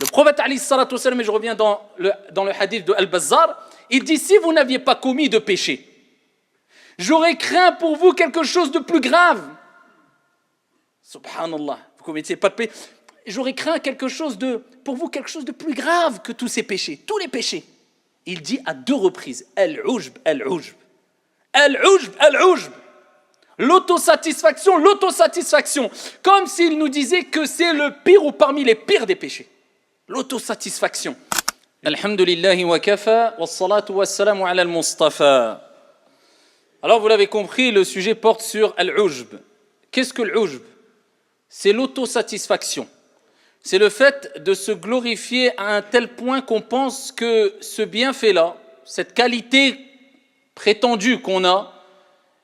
Le prophète alayhi salatu wassalam, et je reviens dans le hadith de Al-Bazzar, il dit, si vous n'aviez pas commis de péché, j'aurais craint pour vous quelque chose de plus grave. Subhanallah, vous commettiez pas de péché. J'aurais craint pour vous quelque chose de plus grave que tous ces péchés, tous les péchés. Il dit à 2 reprises, al-ujb, al-ujb, al-ujb, al-ujb. L'autosatisfaction, l'autosatisfaction. Comme s'il nous disait que c'est le pire ou parmi les pires des péchés. L'autosatisfaction. Alhamdulillahi wa kafa, wa salatu wa salamu ala al-Mustafa. Alors vous l'avez compris, le sujet porte sur al-ujb. Qu'est-ce que l'ujb? C'est l'autosatisfaction. C'est le fait de se glorifier à un tel point qu'on pense que ce bienfait-là, cette qualité prétendue qu'on a,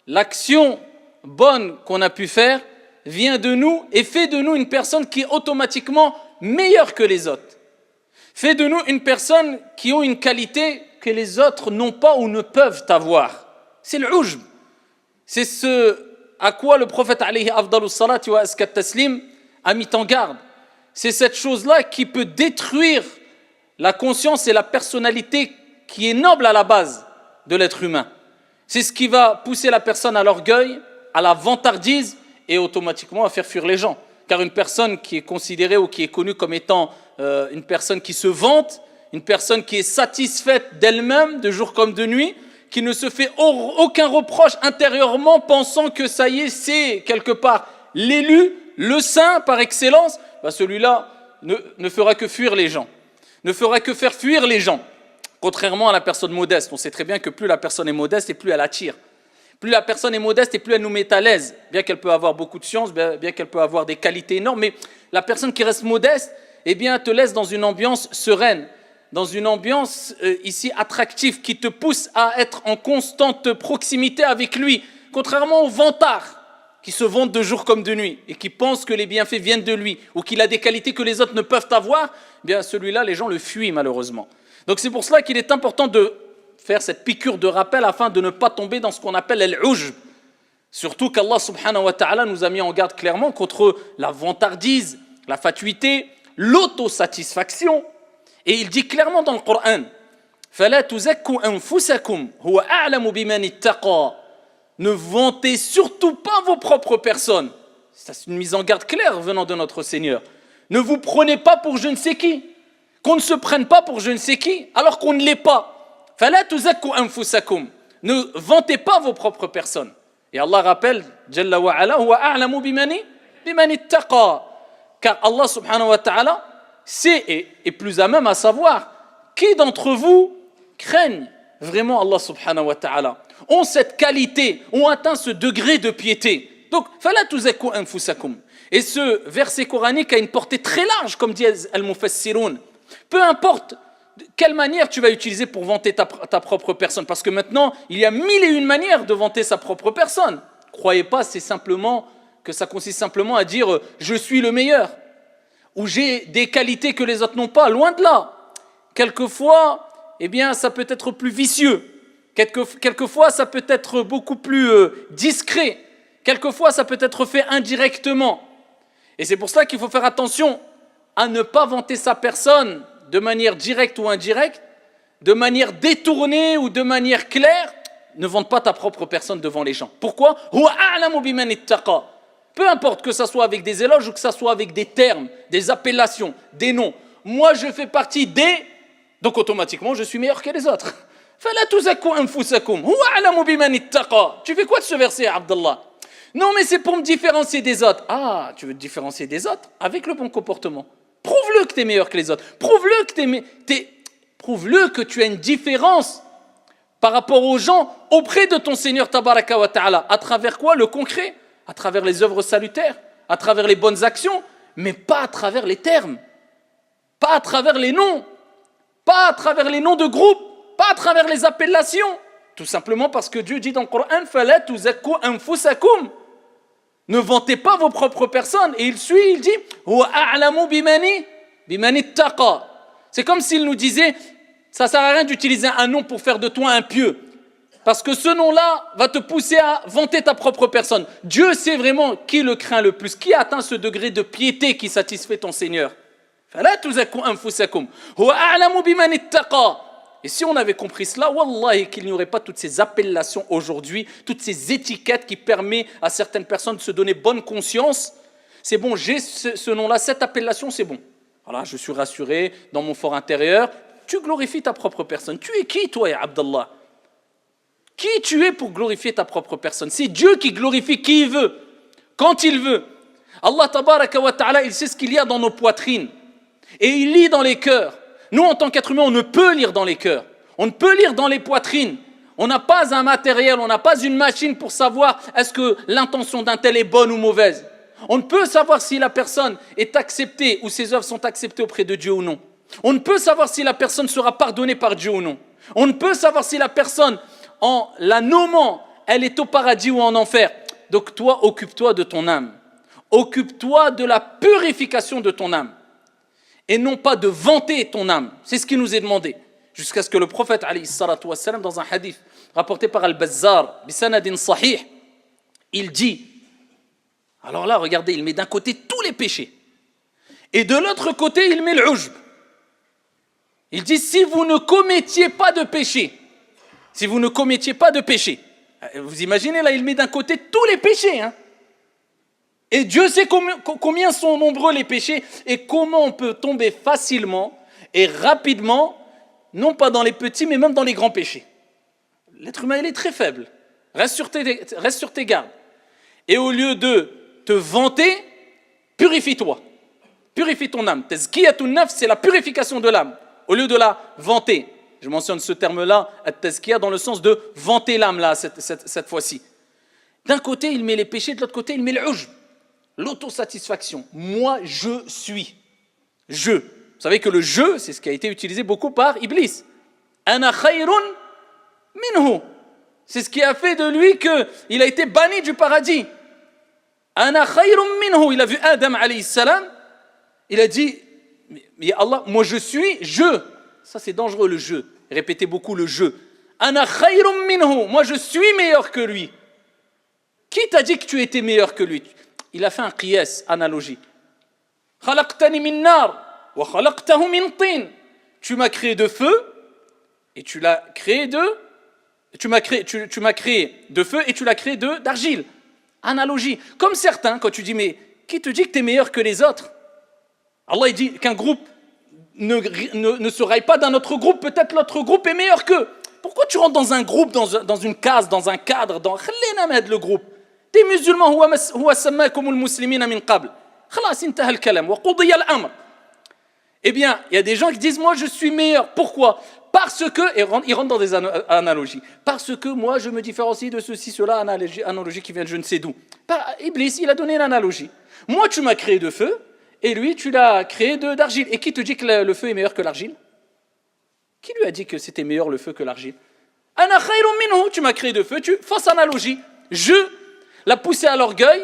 l'action bonne qu'on a pu faire, vient de nous et fait de nous une personne qui est automatiquement meilleure que les autres. Fait de nous une personne qui a une qualité que les autres n'ont pas ou ne peuvent avoir. C'est l'ujb. C'est ce à quoi le prophète alayhi afdalus salati wa askat taslim a mis en garde. C'est cette chose-là qui peut détruire la conscience et la personnalité qui est noble à la base de l'être humain. C'est ce qui va pousser la personne à l'orgueil, à la vantardise et automatiquement à faire fuir les gens. Car une personne qui est considérée ou qui est connue comme étant une personne qui se vante, une personne qui est satisfaite d'elle-même de jour comme de nuit, qui ne se fait aucun reproche intérieurement pensant que ça y est, c'est quelque part l'élu, le saint par excellence, celui-là ne fera que fuir les gens, ne fera que faire fuir les gens. Contrairement à la personne modeste, on sait très bien que plus la personne est modeste et plus elle attire. Plus la personne est modeste et plus elle nous met à l'aise, bien qu'elle peut avoir beaucoup de science, bien qu'elle peut avoir des qualités énormes, mais la personne qui reste modeste, te laisse dans une ambiance sereine, dans une ambiance ici attractive qui te pousse à être en constante proximité avec lui, contrairement aux vantards qui se vantent de jour comme de nuit et qui pensent que les bienfaits viennent de lui ou qu'il a des qualités que les autres ne peuvent avoir, celui-là, les gens le fuient malheureusement. Donc c'est pour cela qu'il est important de faire cette piqûre de rappel afin de ne pas tomber dans ce qu'on appelle al-ujb. Surtout qu'Allah subhanahu wa ta'ala nous a mis en garde clairement contre la vantardise, la fatuité, l'autosatisfaction. Et il dit clairement dans le Coran, فَلَا تُزَكُّوا أَنفُسَكُمْ هُوَ أَعْلَمُ بِمَنِ اتَّقَى. Ne vantez surtout pas vos propres personnes. C'est une mise en garde claire venant de notre Seigneur. Ne vous prenez pas pour je ne sais qui. Qu'on ne se prenne pas pour je ne sais qui, alors qu'on ne l'est pas. فَلَا تُزَكُّوا أَنفُسَكُمْ. Ne vantez pas vos propres personnes. Et Allah rappelle, Jalla wa ala, huwa a'lamu bimani ittaqa. Car Allah subhanahu wa ta'ala sait et est plus à même à savoir qui d'entre vous craignent vraiment Allah subhanahu wa ta'ala, ont cette qualité, ont atteint ce degré de piété. Donc, فَلَا تُزَكُّوا أَنفُسَكُمْ. Et ce verset coranique a une portée très large, comme dit Al-Mufassirun. Peu importe quelle manière tu vas utiliser pour vanter ta propre personne, parce que maintenant, il y a 1001 manières de vanter sa propre personne. Croyez pas, que ça consiste simplement à dire « je suis le meilleur » ou « j'ai des qualités que les autres n'ont pas », loin de là. Quelquefois, ça peut être plus vicieux. Quelquefois, ça peut être beaucoup plus discret. Quelquefois, ça peut être fait indirectement. Et c'est pour cela qu'il faut faire attention à ne pas vanter sa personne de manière directe ou indirecte, de manière détournée ou de manière claire. Ne vante pas ta propre personne devant les gens. Pourquoi ? Peu importe que ça soit avec des éloges ou que ça soit avec des termes, des appellations, des noms. Moi, je fais partie des... Donc automatiquement, je suis meilleur que les autres. Tu fais quoi de ce verset, Abdallah ? Non, mais c'est pour me différencier des autres. Ah, tu veux te différencier des autres avec le bon comportement. Prouve-le que tu es meilleur que les autres. Prouve-le que tu as une différence par rapport aux gens auprès de ton Seigneur Tabaraka wa Ta'ala. À travers quoi ? Le concret. À travers les œuvres salutaires. À travers les bonnes actions. Mais pas à travers les termes. Pas à travers les noms. Pas à travers les noms de groupe. Pas à travers les appellations. Tout simplement parce que Dieu dit dans le Coran « Fala tuzakku anfusakum » Ne vantez pas vos propres personnes. Et il suit, il dit « Huwa a'lamu bimani ittaqa » C'est comme s'il nous disait « Ça ne sert à rien d'utiliser un nom pour faire de toi un pieux. Parce que ce nom-là va te pousser à vanter ta propre personne. Dieu sait vraiment qui le craint le plus, qui atteint ce degré de piété qui satisfait ton Seigneur. فلا تزكوا أنفسكم هو أعلم بمن اتقى. Et si on avait compris cela, wallahi, qu'il n'y aurait pas toutes ces appellations aujourd'hui, toutes ces étiquettes qui permettent à certaines personnes de se donner bonne conscience. C'est bon, j'ai ce nom-là, cette appellation, c'est bon. Voilà, je suis rassuré dans mon fort intérieur. Tu glorifies ta propre personne. Tu es qui, toi, ya Abdallah? Qui tu es pour glorifier ta propre personne? C'est Dieu qui glorifie qui il veut, quand il veut. Allah tabaraka wa ta'ala, il sait ce qu'il y a dans nos poitrines. Et il lit dans les cœurs. Nous, en tant qu'être humain, on ne peut lire dans les cœurs. On ne peut lire dans les poitrines. On n'a pas un matériel, on n'a pas une machine pour savoir est-ce que l'intention d'un tel est bonne ou mauvaise. On ne peut savoir si la personne est acceptée ou ses œuvres sont acceptées auprès de Dieu ou non. On ne peut savoir si la personne sera pardonnée par Dieu ou non. On ne peut savoir si la personne, en la nommant, elle est au paradis ou en enfer. Donc toi, occupe-toi de ton âme. Occupe-toi de la purification de ton âme. Et non pas de vanter ton âme. C'est ce qui nous est demandé. Jusqu'à ce que le prophète, alayhi salatu wassalam, dans un hadith rapporté par Al-Bazzar, bisanadin sahih, il dit, alors là, regardez, il met d'un côté tous les péchés. Et de l'autre côté, il met l'ujb. Il dit, si vous ne commettiez pas de péché, si vous ne commettiez pas de péché, vous imaginez, là, il met d'un côté tous les péchés, hein. Et Dieu sait combien sont nombreux les péchés et comment on peut tomber facilement et rapidement, non pas dans les petits, mais même dans les grands péchés. L'être humain, il est très faible. Reste sur tes gardes. Et au lieu de te vanter, purifie-toi. Purifie ton âme. Tazkiyatun nafs, c'est la purification de l'âme. Au lieu de la vanter. Je mentionne ce terme-là, at-tazkiya, dans le sens de vanter l'âme, là, cette fois-ci. D'un côté, il met les péchés, de l'autre côté, il met l'ujb. L'autosatisfaction. Moi, je suis. Je. Vous savez que le je, c'est ce qui a été utilisé beaucoup par Iblis. Ana khayrun minhu. C'est ce qui a fait de lui qu'il a été banni du paradis. Ana khayrun minhu. Il a vu Adam alayhi salam. Il a dit, mais Allah, moi je suis, je. Ça c'est dangereux le je. Répétez beaucoup le je. Ana khayrun minhu. Moi je suis meilleur que lui. Qui t'a dit que tu étais meilleur que lui? Il a fait un qiyas, analogie. Khalaqtani min nar wa khalaqtahu min tin. Tu m'as créé de feu et tu l'as créé de tu m'as créé de feu et tu l'as créé d'argile. Analogie. Comme certains, quand tu dis mais qui te dit que tu es meilleur que les autres? Allah il dit qu'un groupe ne se raille pas d'un autre groupe, peut-être l'autre groupe est meilleur qu'eux. Pourquoi tu rentres dans un groupe, dans une case, dans un cadre, dans le groupe? T'es musulman, huwa sammakum al-muslimina min qabl. Khalas intaha al-kalam wa qudiya al-amr. Eh bien, il y a des gens qui disent moi je suis meilleur. Pourquoi? Parce que, et ils rentrent dans des analogies. Parce que moi je me différencie de ceci, cela, analogie qui vient de je ne sais d'où. Iblis, il a donné l'analogie. Moi tu m'as créé de feu et lui tu l'as créé d'argile. Et qui te dit que le feu est meilleur que l'argile? Qui lui a dit que c'était meilleur le feu que l'argile? Ana khayrun minhu, tu m'as créé de feu, fausse analogie. Je l'a poussé à l'orgueil,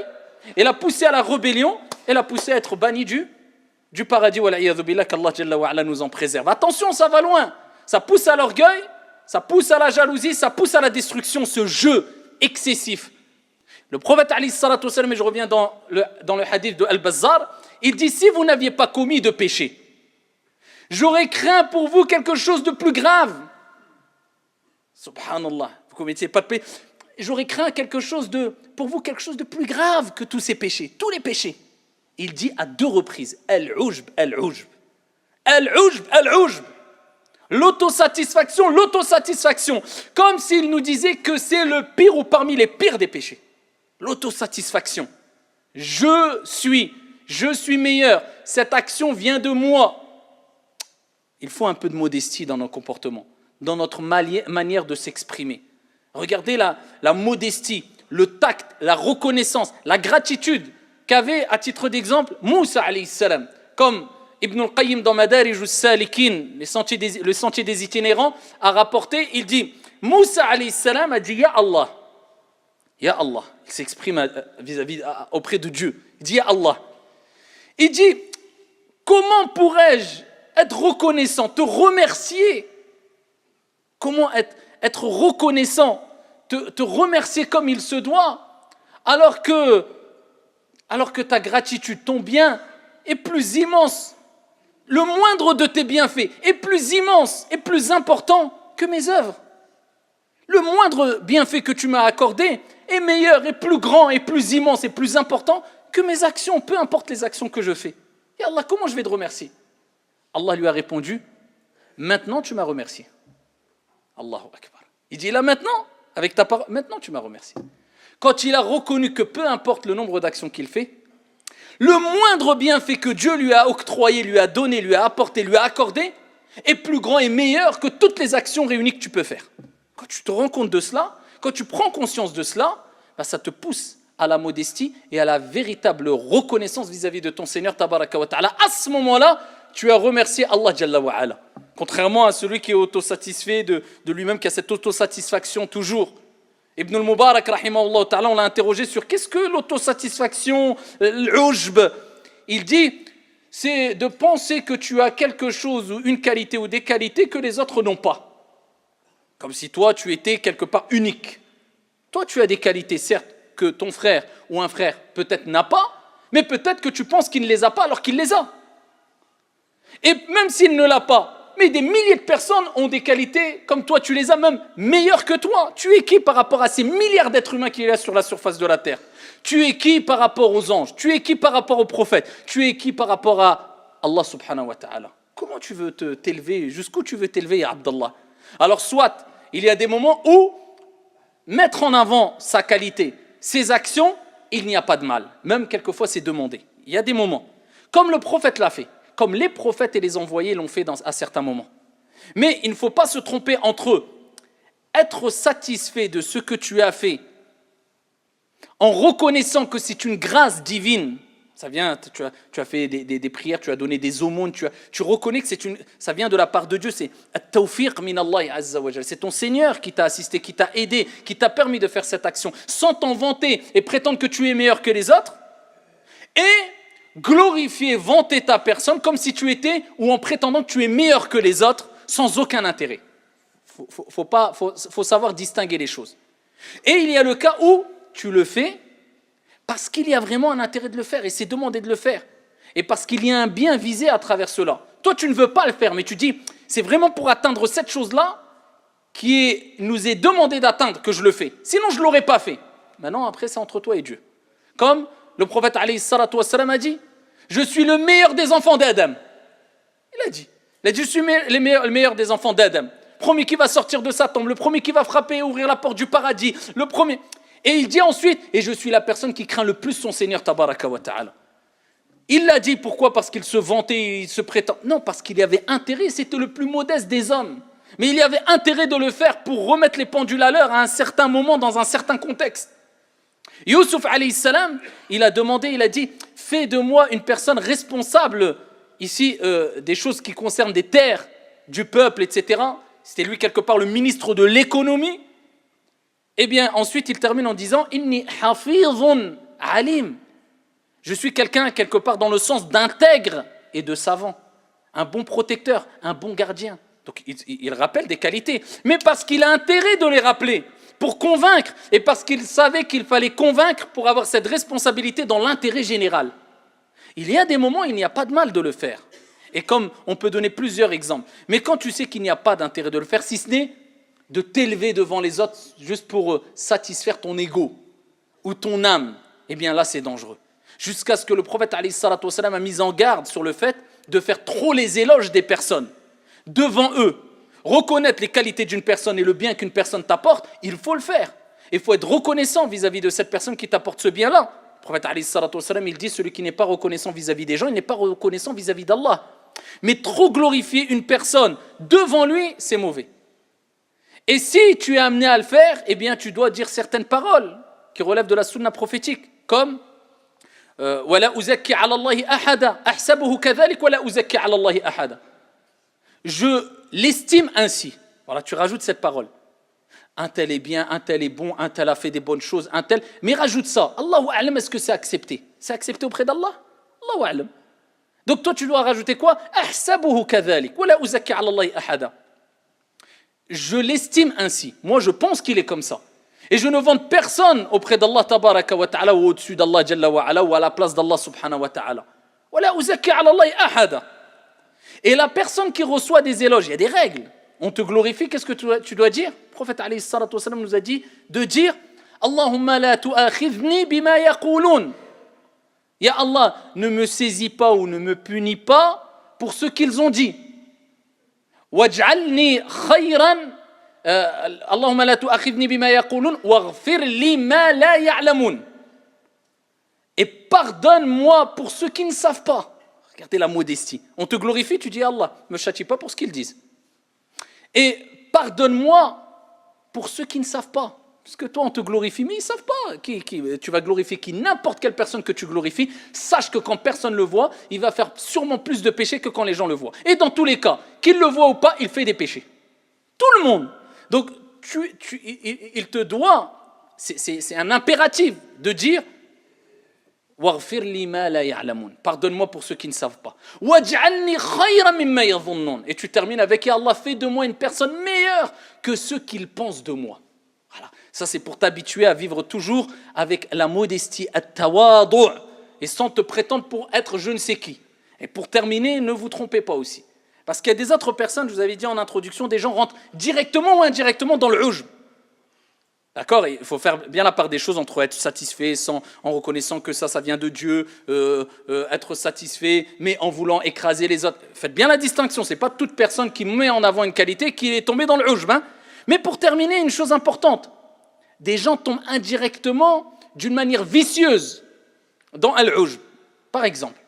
et l'a poussé à la rébellion, et l'a poussé à être banni du paradis. Wala'iyadhu billah, qu'Allah Jalla wa Ala nous en préserve. Attention, ça va loin. Ça pousse à l'orgueil, ça pousse à la jalousie, ça pousse à la destruction, ce jeu excessif. Le prophète alayhi salatu wassalam, et je reviens dans le hadith de Al-Bazzar, il dit, si vous n'aviez pas commis de péché, j'aurais craint pour vous quelque chose de plus grave. Subhanallah, vous commettiez pas de péché. J'aurais craint pour vous quelque chose de plus grave que tous ces péchés, tous les péchés. Il dit à 2 reprises, al-ujb, al-ujb, al-ujb, al-ujb. L'autosatisfaction, l'autosatisfaction. Comme s'il nous disait que c'est le pire ou parmi les pires des péchés. L'autosatisfaction. Je suis meilleur. Cette action vient de moi. Il faut un peu de modestie dans nos comportements, dans notre manière de s'exprimer. Regardez la modestie, le tact, la reconnaissance, la gratitude qu'avait, à titre d'exemple, Moussa alayhi salam. Comme Ibn al-Qayyim dans Madarij al-Salikin, le sentier des itinérants, a rapporté, il dit, Moussa alayhi salam a dit, Ya Allah. Ya Allah. Il s'exprime auprès de Dieu. Il dit, Ya Allah. Il dit, comment pourrais-je être reconnaissant, te remercier? Comment être reconnaissant, te remercier comme il se doit, alors que ta gratitude, ton bien est plus immense Le moindre de tes bienfaits est plus immense et plus important que mes œuvres. Le moindre bienfait que tu m'as accordé est meilleur et plus grand et plus immense et plus important que mes actions, peu importe les actions que je fais. Et Allah, comment je vais te remercier? Allah lui a répondu, maintenant tu m'as remercié. Allahu Akbar. Il dit là maintenant, avec ta parole, maintenant tu m'as remercié. Quand il a reconnu que peu importe le nombre d'actions qu'il fait, le moindre bienfait que Dieu lui a octroyé, lui a donné, lui a apporté, lui a accordé, est plus grand et meilleur que toutes les actions réunies que tu peux faire. Quand tu te rends compte de cela, quand tu prends conscience de cela, ça te pousse à la modestie et à la véritable reconnaissance vis-à-vis de ton Seigneur Tabaraka wa Ta'ala. À ce moment-là, tu as remercié Allah Jalla wa Ala. Contrairement à celui qui est autosatisfait de lui-même, qui a cette autosatisfaction toujours. Ibn al-Mubarak, rahimahullah ta'ala, on l'a interrogé sur qu'est-ce que l'autosatisfaction, l'ujb. Il dit, c'est de penser que tu as quelque chose ou une qualité ou des qualités que les autres n'ont pas. Comme si toi, tu étais quelque part unique. Toi, tu as des qualités, certes, que ton frère ou un frère peut-être n'a pas, mais peut-être que tu penses qu'il ne les a pas alors qu'il les a. Et même s'il ne l'a pas, mais des milliers de personnes ont des qualités comme toi, tu les as même meilleures que toi. Tu es qui par rapport à ces milliards d'êtres humains qu'il y a sur la surface de la terre? Tu es qui par rapport aux anges? Tu es qui par rapport aux prophètes? Tu es qui par rapport à Allah subhanahu wa ta'ala? Comment tu veux t'élever? Jusqu'où tu veux t'élever, ya Abdallah? Alors soit, il y a des moments où mettre en avant sa qualité, ses actions, il n'y a pas de mal. Même quelquefois, c'est demandé. Il y a des moments. Comme le prophète l'a fait. Comme les prophètes et les envoyés l'ont fait à certains moments. Mais il ne faut pas se tromper entre être satisfait de ce que tu as fait en reconnaissant que c'est une grâce divine. Ça vient, tu as fait des prières, tu as donné des aumônes, tu reconnais que ça vient de la part de Dieu. C'est at-tawfiq min Allah azza wa jalla. C'est ton Seigneur qui t'a assisté, qui t'a aidé, qui t'a permis de faire cette action, sans t'en vanter et prétendre que tu es meilleur que les autres. Et glorifier, vanter ta personne comme si tu étais, ou en prétendant que tu es meilleur que les autres, sans aucun intérêt. Faut savoir distinguer les choses. Et il y a le cas où tu le fais parce qu'il y a vraiment un intérêt de le faire, et c'est demandé de le faire. Et parce qu'il y a un bien visé à travers cela. Toi, tu ne veux pas le faire, mais tu dis, c'est vraiment pour atteindre cette chose-là nous est demandé d'atteindre que je le fais. Sinon, je ne l'aurais pas fait. Maintenant, après, c'est entre toi et Dieu. Comme le prophète alayhi salatu wassalam a dit, je suis le meilleur des enfants d'Adam. Il a dit, je suis le meilleur des enfants d'Adam. Premier qui va sortir de sa tombe, le premier qui va frapper et ouvrir la porte du paradis, le premier. Et il dit ensuite, et je suis la personne qui craint le plus son Seigneur Tabaraka wa Ta'ala. Il l'a dit, pourquoi? Parce qu'il se vantait, il se prétend. Non, parce qu'il y avait intérêt, c'était le plus modeste des hommes. Mais il y avait intérêt de le faire pour remettre les pendules à l'heure à un certain moment, dans un certain contexte. Youssouf alayhi salam, il a demandé, il a dit, fais de moi une personne responsable ici des choses qui concernent des terres du peuple, etc. C'était lui quelque part le ministre de l'économie. Eh bien ensuite il termine en disant, inni hafizun alim. Je suis quelqu'un quelque part dans le sens d'intègre et de savant, un bon protecteur, un bon gardien. Donc il rappelle des qualités, mais parce qu'il a intérêt de les rappeler, pour convaincre, et parce qu'il savait qu'il fallait convaincre pour avoir cette responsabilité dans l'intérêt général. Il y a des moments où il n'y a pas de mal de le faire. Et comme on peut donner plusieurs exemples, mais quand tu sais qu'il n'y a pas d'intérêt de le faire, si ce n'est de t'élever devant les autres juste pour satisfaire ton ego ou ton âme, eh bien là c'est dangereux. Jusqu'à ce que le prophète alayhi salatu wassalam a mis en garde sur le fait de faire trop les éloges des personnes. Devant eux, reconnaître les qualités d'une personne et le bien qu'une personne t'apporte, il faut le faire. Il faut être reconnaissant vis-à-vis de cette personne qui t'apporte ce bien-là. Le prophète alayhi salatu wassalam, il dit, celui qui n'est pas reconnaissant vis-à-vis des gens, il n'est pas reconnaissant vis-à-vis d'Allah. Mais trop glorifier une personne devant lui, c'est mauvais. Et si tu es amené à le faire, eh bien tu dois dire certaines paroles qui relèvent de la sunna prophétique, comme وَلَا أُزَكِّ عَلَى اللَّهِ أَحَدًا أَحْسَبُهُ كَذَلِكَ وَلَا أُزَكِّ عَلَى اللَّهِ أَحَدًا. Je l'estime ainsi. Voilà, tu rajoutes cette parole. Un tel est bien, un tel est bon, un tel a fait des bonnes choses, un tel. Mais rajoute ça. Allahu a'lam, est-ce que c'est accepté? C'est accepté auprès d'Allah? Allahu a'lam. Donc toi, tu dois rajouter quoi? أَحْسَبُهُ كَذَلِكَ وَلَا أُزَكِّ عَلَى اللَّهِ أَحَدًا. Je l'estime ainsi. Moi, je pense qu'il est comme ça. Et je ne vante personne auprès d'Allah tabaraka wa ta'ala ou au-dessus d'Allah jalla wa ala ou à la place d'Allah subhanahu wa ta'ala. وَلَا أُزَكِّ عَلَى اللَّهِ أَحَدًا. Et la personne qui reçoit des éloges, il y a des règles. On te glorifie, qu'est-ce que tu dois dire? Le prophète alayhi salatu wassalam nous a dit de dire Allahumma la tu'akhidhni bima yaqulun. Ya Allah, ne me saisis pas ou ne me punis pas pour ce qu'ils ont dit. Waj'alni khayran. Allahumma la tu'akhidhni bima yaqulun waghfir li ma la ya'lamun. Et pardonne-moi pour ceux qui ne savent pas. Regardez la modestie. On te glorifie, tu dis Allah, ne me châtie pas pour ce qu'ils disent. Et pardonne-moi pour ceux qui ne savent pas. Parce que toi, on te glorifie, mais ils ne savent pas. Tu vas glorifier qui? N'importe quelle personne que tu glorifies, sache que quand personne le voit, il va faire sûrement plus de péchés que quand les gens le voient. Et dans tous les cas, qu'il le voit ou pas, il fait des péchés. Tout le monde. Donc, il te doit, c'est un impératif de dire pardonne-moi pour ceux qui ne savent pas. Et tu termines avec Ya Allah, fais de moi une personne meilleure que ceux qu'ils pensent de moi. Voilà. Ça, c'est pour t'habituer à vivre toujours avec la modestie, at-tawadu', et sans te prétendre pour être je ne sais qui. Et pour terminer, ne vous trompez pas aussi. Parce qu'il y a des autres personnes, je vous avais dit en introduction, des gens rentrent directement ou indirectement dans le ujb. D'accord? Il faut faire bien la part des choses entre être satisfait en reconnaissant que ça vient de Dieu, être satisfait, mais en voulant écraser les autres. Faites bien la distinction, ce n'est pas toute personne qui met en avant une qualité qui est tombée dans le ujb. Hein? Mais pour terminer, une chose importante, des gens tombent indirectement d'une manière vicieuse dans al-ujb. Par exemple,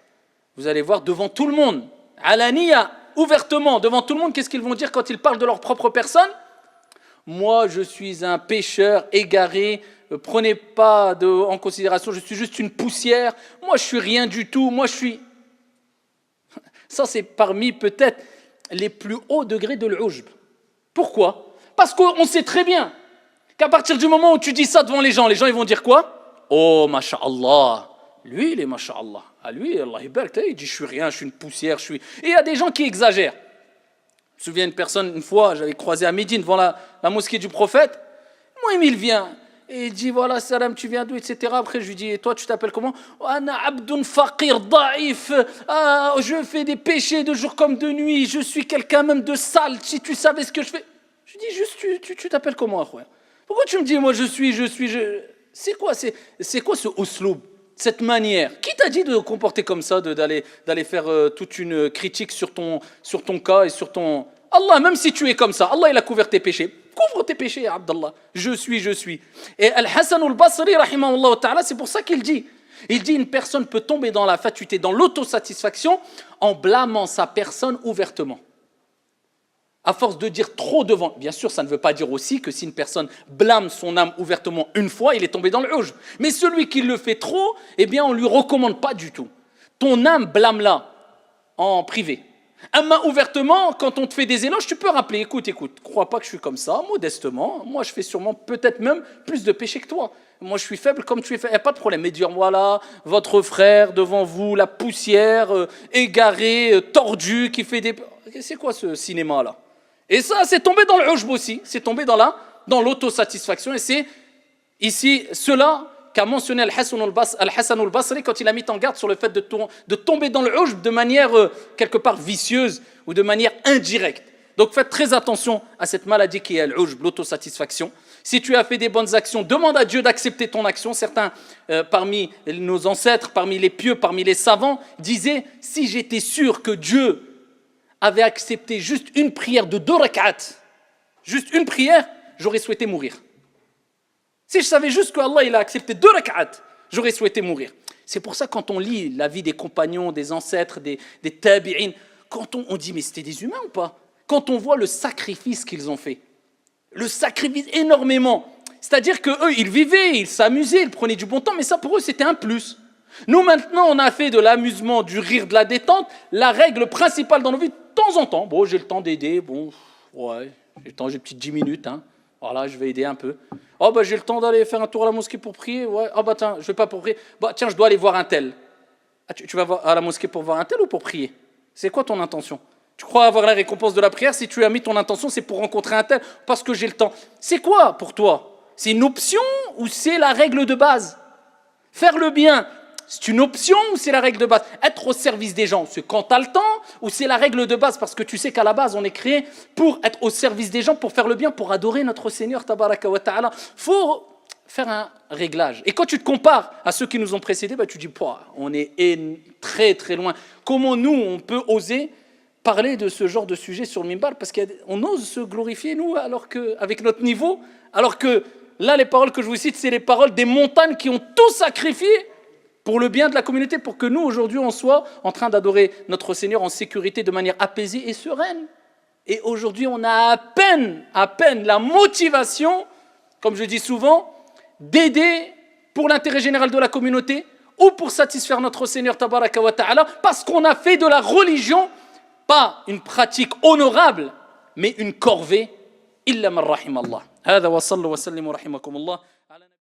vous allez voir devant tout le monde, alaniya, ouvertement, devant tout le monde, qu'est-ce qu'ils vont dire quand ils parlent de leur propre personne? Moi, je suis un pécheur égaré, prenez pas en considération, je suis juste une poussière, moi, je suis rien du tout, moi, je suis... Ça, c'est parmi peut-être les plus hauts degrés de l'ujb. Pourquoi? Parce qu'on sait très bien qu'à partir du moment où tu dis ça devant les gens ils vont dire quoi? Oh, masha'Allah, lui, il est masha'Allah. Ah, lui, Allah il dit, je suis rien, je suis une poussière, je suis... Et il y a des gens qui exagèrent. Je me souviens d'une personne, une fois, j'avais croisé à Médine devant la mosquée du prophète. Moi, il vient et il dit, voilà, salam, tu viens d'où, etc. Après, je lui dis, et toi, tu t'appelles comment? Ana abdun faqir, da'if. Je fais des péchés de jour comme de nuit. Je suis quelqu'un même de sale. Si tu savais ce que je fais. Je lui dis, juste, tu t'appelles comment, frère? Pourquoi tu me dis, moi, je suis. C'est quoi ce usloub, cette manière? Qui t'a dit de comporter comme ça, d'aller faire toute une critique sur ton cas et sur ton... Allah, même si tu es comme ça, Allah il a couvert tes péchés. Couvre tes péchés, Abdallah. Je suis. Et Al-Hasan al-Basri, rahimahullah ta'ala, c'est pour ça qu'il dit. Il dit, une personne peut tomber dans la fatuité, dans l'autosatisfaction, en blâmant sa personne ouvertement. À force de dire trop devant, bien sûr, ça ne veut pas dire aussi que si une personne blâme son âme ouvertement une fois, il est tombé dans le ujb. Mais celui qui le fait trop, eh bien, on ne lui recommande pas du tout. Ton âme, blâme-la en privé. Ouvertement, quand on te fait des éloges, tu peux rappeler, écoute, crois pas que je suis comme ça, modestement, moi je fais sûrement peut-être même plus de péchés que toi. Moi je suis faible comme tu es faible, il n'y a pas de problème. Mais dire, voilà, votre frère devant vous, la poussière, égaré, tordu, qui fait des... C'est quoi ce cinéma-là? Et ça, c'est tombé dans le ujb aussi, c'est tombé dans l'autosatisfaction. Et c'est ici cela qu'a mentionné Al-Hasan al-Basri quand il a mis en garde sur le fait de tomber dans le ujb de manière quelque part vicieuse ou de manière indirecte. Donc faites très attention à cette maladie qui est l'ujb, l'autosatisfaction. Si tu as fait des bonnes actions, demande à Dieu d'accepter ton action. Certains parmi nos ancêtres, parmi les pieux, parmi les savants, disaient, si j'étais sûr que Dieu avait accepté juste une prière de 2 rak'at, juste une prière, j'aurais souhaité mourir. Si je savais juste qu'Allah il a accepté 2 rak'at, j'aurais souhaité mourir. C'est pour ça quand on lit la vie des compagnons, des ancêtres, des tabi'in, quand on dit mais c'était des humains ou pas? Quand on voit le sacrifice qu'ils ont fait, le sacrifice énormément, c'est-à-dire qu'eux ils vivaient, ils s'amusaient, ils prenaient du bon temps, mais ça pour eux c'était un plus. Nous maintenant on a fait de l'amusement, du rire, de la détente, la règle principale dans nos vies, de temps en temps, bon j'ai le temps d'aider, bon ouais, j'ai le temps, j'ai peut-être 10 minutes, hein. Voilà, je vais aider un peu. Oh, bah, j'ai le temps d'aller faire un tour à la mosquée pour prier. Ouais. Oh, bah, tiens, je vais pas pour prier. Bah, tiens, je dois aller voir un tel. Ah, tu vas à la mosquée pour voir un tel ou pour prier? C'est quoi ton intention? Tu crois avoir la récompense de la prière? Si tu as mis ton intention, c'est pour rencontrer un tel, parce que j'ai le temps. C'est quoi pour toi? C'est une option ou c'est la règle de base? Faire le bien c'est une option ou c'est la règle de base? Être au service des gens, c'est quand tu as le temps ou c'est la règle de base? Parce que tu sais qu'à la base, on est créé pour être au service des gens, pour faire le bien, pour adorer notre Seigneur, tabaraka wa ta'ala. Faut faire un réglage. Et quand tu te compares à ceux qui nous ont précédés, tu dis, on est très très loin. Comment nous, on peut oser parler de ce genre de sujet sur le minbar? Parce qu'on ose se glorifier, nous, alors que, avec notre niveau, alors que là, les paroles que je vous cite, c'est les paroles des montagnes qui ont tout sacrifié pour le bien de la communauté, pour que nous, aujourd'hui, on soit en train d'adorer notre Seigneur en sécurité, de manière apaisée et sereine. Et aujourd'hui, on a à peine la motivation, comme je dis souvent, d'aider pour l'intérêt général de la communauté ou pour satisfaire notre Seigneur tabaraka wa ta'ala, parce qu'on a fait de la religion pas une pratique honorable, mais une corvée. Illa man rahim Allah. هذا وصلوا وسلموا رحمكم الله.